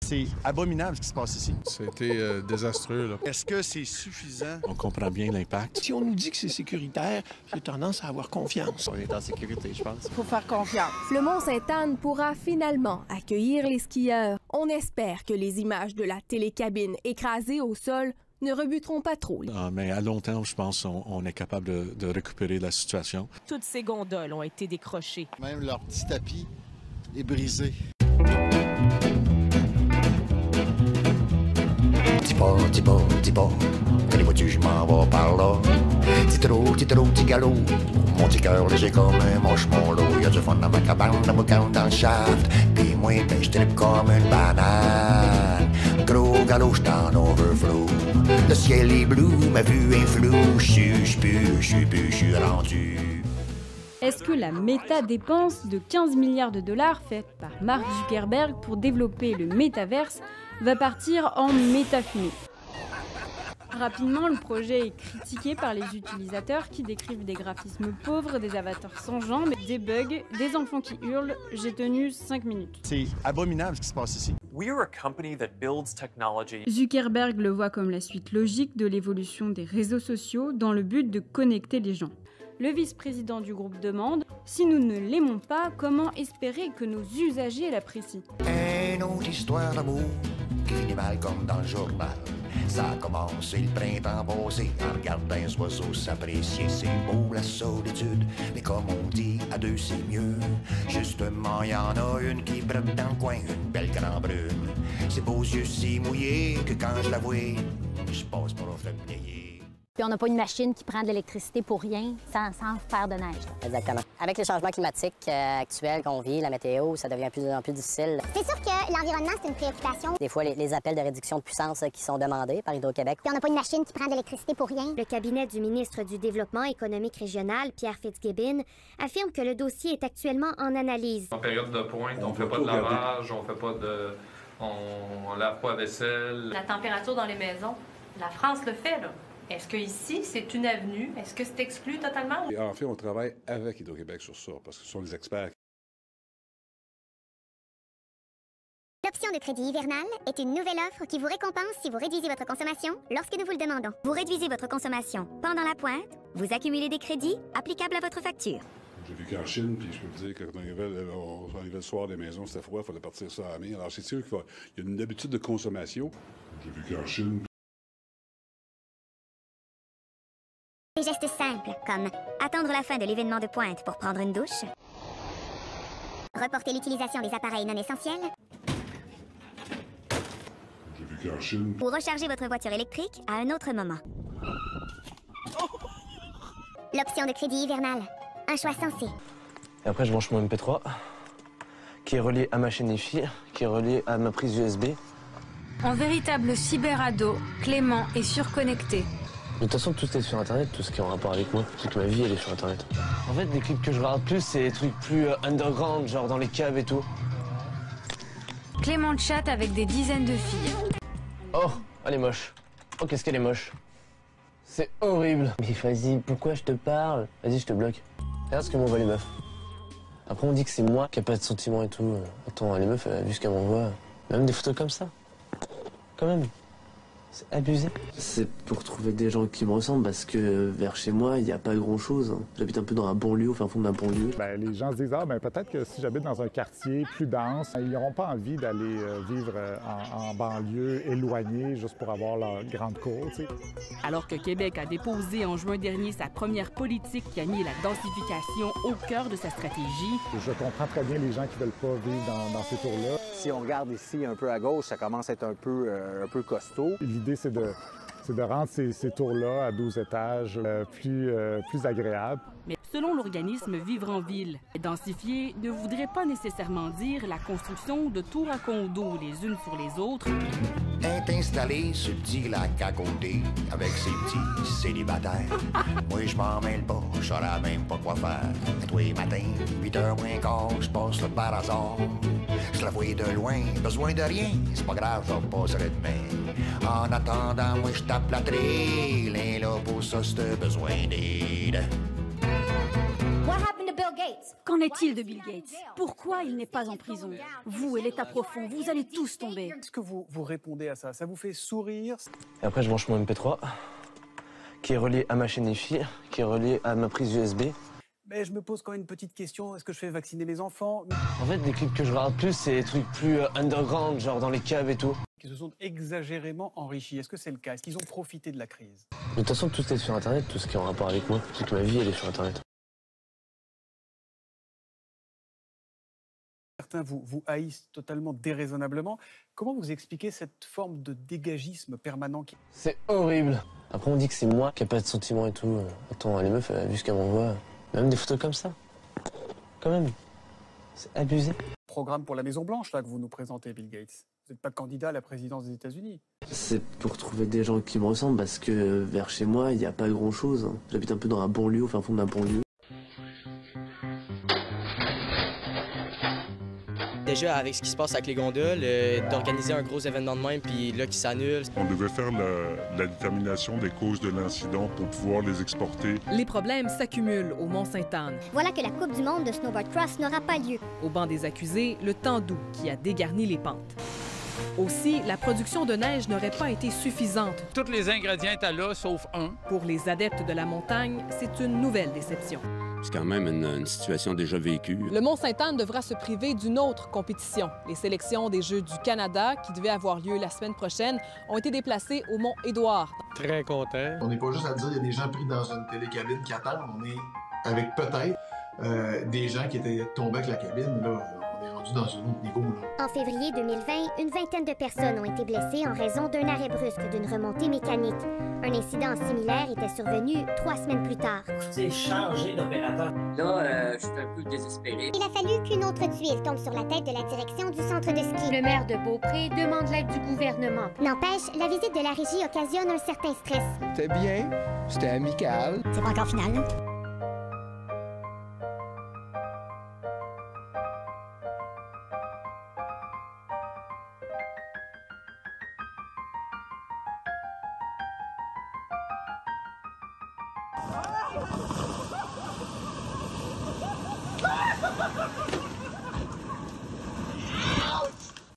C'est abominable ce qui se passe ici. C'était désastreux, là. Est-ce que c'est suffisant? On comprend bien l'impact. Si on nous dit que c'est sécuritaire, j'ai tendance à avoir confiance. On est en sécurité, je pense. Faut faire confiance. Le Mont-Sainte-Anne pourra finalement accueillir les skieurs. On espère que les images de la télécabine écrasée au sol ne rebuteront pas trop. Mais à long terme, je pense qu'on est capable de récupérer la situation. Toutes ces gondoles ont été décrochées. Même leur petit tapis est brisé. Dis pas, que les voitures, je m'en vais par là. Petit trou, petit galop. Mon petit cœur léger comme un moche mon lot. Y'a du fun dans ma cabane, dans mon camp, dans le shaft. Pis moi, ben, je tripe comme une banane. Gros galop, j'suis en overflow. Le ciel est bleu, ma vue est floue. Je suis rendu. Est-ce que la méta-dépense de 15 milliards de dollars faite par Mark Zuckerberg pour développer le métaverse va partir en métafumée? Rapidement, le projet est critiqué par les utilisateurs qui décrivent des graphismes pauvres, des avatars sans jambes, des bugs, des enfants qui hurlent. J'ai tenu 5 minutes. C'est abominable ce qui se passe ici. Zuckerberg le voit comme la suite logique de l'évolution des réseaux sociaux dans le but de connecter les gens. Le vice-président du groupe demande « Si nous ne l'aimons pas, comment espérer que nos usagers l'apprécient ?» Une autre histoire d'amour qui finit mal comme dans le journal. Ça a commencé le printemps passé en regardant les oiseaux s'apprécier. C'est beau la solitude, mais comme on dit, à deux c'est mieux. Justement, y en a une qui brûle dans le coin, une belle grande brune. Ses beaux yeux si mouillés que quand je la vois, je passe pour un familier. Puis on n'a pas une machine qui prend de l'électricité pour rien, sans faire de neige. Exactement. Avec les changements climatiques actuels qu'on vit, la météo, ça devient de plus en plus difficile. C'est sûr que l'environnement, c'est une préoccupation. Des fois, les appels de réduction de puissance qui sont demandés par Hydro-Québec. Puis on n'a pas une machine qui prend de l'électricité pour rien. Le cabinet du ministre du Développement économique régional, Pierre Fitzgibbon, affirme que le dossier est actuellement en analyse. En période de pointe, on ne fait pas de lavage, on fait pas de... on lave pas la vaisselle. La température dans les maisons, la France le fait, là. Est-ce qu'ici, c'est une avenue? Est-ce que c'est exclu totalement? Et en fait, on travaille avec Hydro-Québec sur ça, parce que ce sont les experts. L'option de crédit hivernal est une nouvelle offre qui vous récompense si vous réduisez votre consommation lorsque nous vous le demandons. Vous réduisez votre consommation pendant la pointe, vous accumulez des crédits applicables à votre facture. J'ai vécu en Chine, puis je peux vous dire que quand on arrivait le soir des maisons, c'était froid, il fallait partir ça à la main. Alors c'est sûr qu'il y a une habitude de consommation. J'ai vécu en Chine. Des gestes simples comme attendre la fin de l'événement de pointe pour prendre une douche, reporter l'utilisation des appareils non essentiels, J'ai vécu en Chine. ou recharger votre voiture électrique à un autre moment. L'option de crédit hivernal, un choix sensé. Et après, je branche mon MP3, qui est relié à ma chaîne Hi-Fi, qui est relié à ma prise USB. En véritable cyberado, Clément est surconnecté. De toute façon, tout est sur Internet, tout ce qui est en rapport avec moi. C'est que ma vie, elle est sur Internet. En fait, les clips que je regarde plus, c'est des trucs plus underground, genre dans les caves et tout. Clément chatte avec des dizaines de filles. Oh, elle est moche. Oh, qu'est-ce qu'elle est moche. C'est horrible. Mais vas-y, pourquoi je te parle? Vas-y, je te bloque. Regarde ce que m'envoient les meufs. Après, on dit que c'est moi qui a pas de sentiments et tout. Attends, les meufs, vu ce qu'elles m'envoient, même des photos comme ça. Quand même. C'est abusé. C'est pour trouver des gens qui me ressemblent parce que vers chez moi, il n'y a pas grand-chose. J'habite un peu dans la banlieue, au fin fond de la banlieue. Les gens se disent « Ah, peut-être que si j'habite dans un quartier plus dense, ils n'auront pas envie d'aller vivre en banlieue éloignée juste pour avoir leur grande cour. » Alors que Québec a déposé en juin dernier sa première politique qui a mis la densification au cœur de sa stratégie. Je comprends très bien les gens qui ne veulent pas vivre dans ces tours-là. Si on regarde ici un peu à gauche, ça commence à être un peu costaud. L'idée, c'est de rendre ces tours-là à 12 étages plus agréables. Mais selon l'organisme Vivre en Ville, densifier ne voudrait pas nécessairement dire la construction de tours à condos les unes sur les autres. Est installé ce petit lac à côté avec ses petits célibataires. Moi, je m'en mêle pas, je saurais même pas quoi faire. À tous les matins, 8h moins quart, je passe là par hasard. Je la vois de loin, besoin de rien, c'est pas grave, je repasserai demain. En attendant, moi, je tape la traîne, là pour ça, c'est besoin d'aide. What happened to Bill Gates? Qu'en est-il de Bill Gates? Pourquoi il n'est pas en prison? Vous et l'État profond, vous allez tous tomber. Est-ce que vous répondez à ça? Ça vous fait sourire? Et après, je branche mon MP3, qui est relié à ma chaîne IFI, qui est relié à ma prise USB. Mais je me pose quand même une petite question. Est-ce que je fais vacciner mes enfants? En fait, les clips que je regarde plus, c'est des trucs plus underground, genre dans les caves et tout. Qui se sont exagérément enrichis. Est-ce que c'est le cas? Est-ce qu'ils ont profité de la crise? De toute façon, tout est sur Internet, tout ce qui est en rapport avec moi. Toute ma vie, elle est sur Internet. Certains vous haïssent totalement déraisonnablement. Comment vous expliquez cette forme de dégagisme permanent? C'est horrible. Après, on dit que c'est moi qui n'ai pas de sentiments et tout. Attends, les meufs, vu ce qu'elles m'envoient, même des photos comme ça. Quand même. C'est abusé. Programme pour la Maison-Blanche, là, que vous nous présentez, Bill Gates. Vous n'êtes pas candidat à la présidence des États-Unis. C'est pour trouver des gens qui me ressemblent, parce que vers chez moi, il n'y a pas grand-chose. J'habite un peu dans la banlieue, au fin fond de ma banlieue. Déjà, avec ce qui se passe avec les gondoles, d'organiser un gros événement de même, puis là, qui s'annule. On devait faire la détermination des causes de l'incident pour pouvoir les exporter. Les problèmes s'accumulent au Mont-Sainte-Anne. Voilà que la Coupe du monde de snowboard cross n'aura pas lieu. Au banc des accusés, le temps doux qui a dégarni les pentes. Aussi, la production de neige n'aurait pas été suffisante. Tous les ingrédients étaient là, sauf un. Pour les adeptes de la montagne, c'est une nouvelle déception. C'est quand même une situation déjà vécue. Le Mont-Sainte-Anne devra se priver d'une autre compétition. Les sélections des Jeux du Canada, qui devaient avoir lieu la semaine prochaine, ont été déplacées au Mont-Édouard. Très content. On n'est pas juste à dire qu'il y a des gens pris dans une télécabine qui attendent. On est avec peut-être des gens qui étaient tombés avec la cabine. Là, on est rendu dans un autre niveau. Là. En février 2020, une vingtaine de personnes ont été blessées en raison d'un arrêt brusque d'une remontée mécanique. Un incident similaire était survenu 3 semaines plus tard. C'est changé d'opérateur. Là, je suis un peu désespéré. Il a fallu qu'une autre tuile tombe sur la tête de la direction du centre de ski. Le maire de Beaupré demande l'aide du gouvernement. N'empêche, la visite de la régie occasionne un certain stress. C'était bien, c'était amical. C'est pas encore final, là.